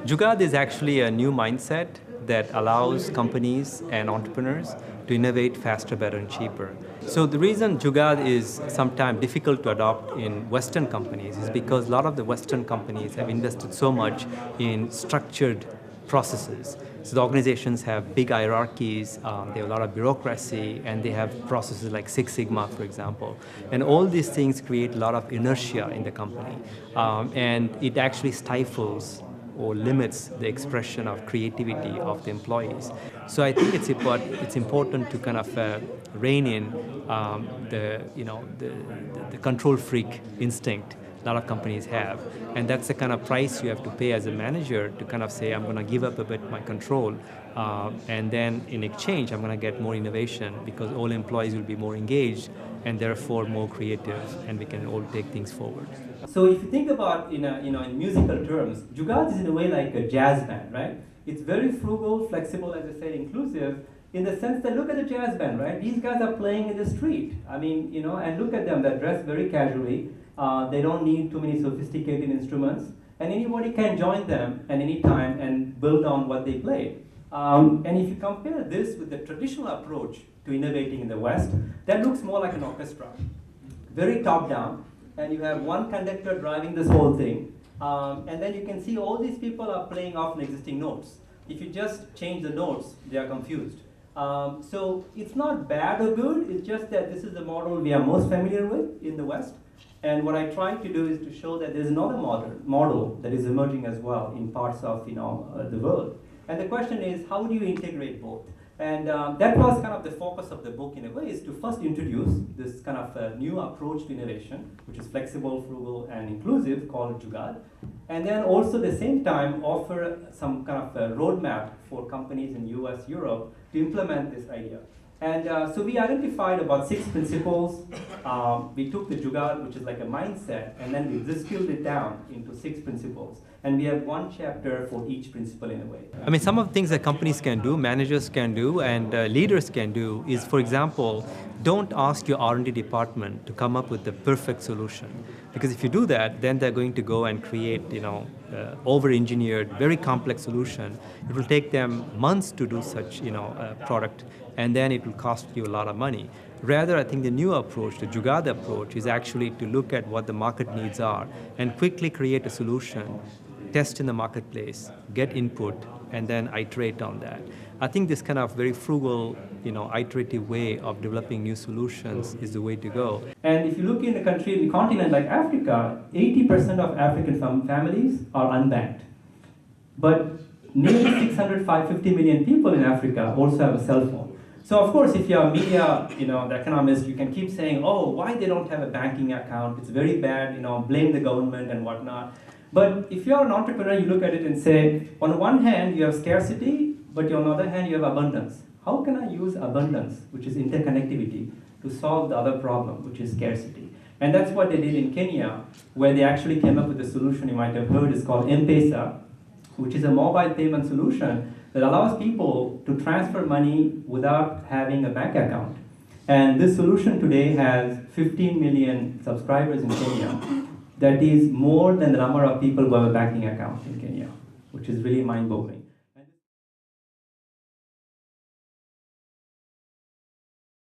Jugaad is actually a new mindset that allows companies and entrepreneurs to innovate faster, better, and cheaper. So the reason Jugaad is sometimes difficult to adopt in Western companies is because a lot of the Western companies have invested so much in structured processes. So the organizations have big hierarchies, they have a lot of bureaucracy, and they have processes like Six Sigma, for example. And all these things create a lot of inertia in the company. And it actually stifles or limits the expression of creativity of the employees. So I think it's important to kind of rein in the control freak instinct a lot of companies have. And that's the kind of price you have to pay as a manager to kind of say, I'm going to give up a bit my control, and then in exchange, I'm going to get more innovation because all employees will be more engaged and therefore more creative, and we can all take things forward. So if you think about in musical terms, Jugaad is in a way like a jazz band, right? It's very frugal, flexible, as I said, inclusive, in the sense that look at the jazz band, right? These guys are playing in the street. I mean, and look at them, they're dressed very casually. They don't need too many sophisticated instruments, and anybody can join them at any time and build on what they play. And if you compare this with the traditional approach to innovating in the West, that looks more like an orchestra. Very top-down, and you have one conductor driving this whole thing, and then you can see all these people are playing off existing notes. If you just change the notes, they are confused. So it's not bad or good, it's just that this is the model we are most familiar with in the West. And what I try to do is to show that there's another model that is emerging as well in parts of the world. And the question is, how do you integrate both? And that was kind of the focus of the book in a way, is to first introduce this kind of new approach to innovation, which is flexible, frugal, and inclusive, called Jugaad. And then also at the same time offer some kind of a roadmap for companies in US, Europe to implement this idea. And so we identified about 6 principles. We took the Jugaad, which is like a mindset, and then we distilled it down into 6 principles. And we have one chapter for each principle in a way. I mean, some of the things that companies can do, managers can do, and leaders can do is, for example, don't ask your R&D department to come up with the perfect solution. Because if you do that, then they're going to go and create, over-engineered, very complex solution. It will take them months to do such, product, and then it will cost you a lot of money. Rather, I think the new approach, the Jugaad approach, is actually to look at what the market needs are and quickly create a solution, test in the marketplace, get input, and then iterate on that. I think this kind of very frugal, iterative way of developing new solutions is the way to go. And if you look in a country, in a continent like Africa, 80% of African families are unbanked. But nearly 550 million people in Africa also have a cell phone. So of course, if you're a media, the economist, you can keep saying, oh, why they don't have a banking account? It's very bad, blame the government and whatnot. But if you're an entrepreneur, you look at it and say, on one hand, you have scarcity, but on the other hand, you have abundance. How can I use abundance, which is interconnectivity, to solve the other problem, which is scarcity? And that's what they did in Kenya, where they actually came up with a solution you might have heard is called M-Pesa, which is a mobile payment solution that allows people to transfer money without having a bank account. And this solution today has 15 million subscribers in Kenya. That is more than the number of people who have a banking account in Kenya, which is really mind-boggling.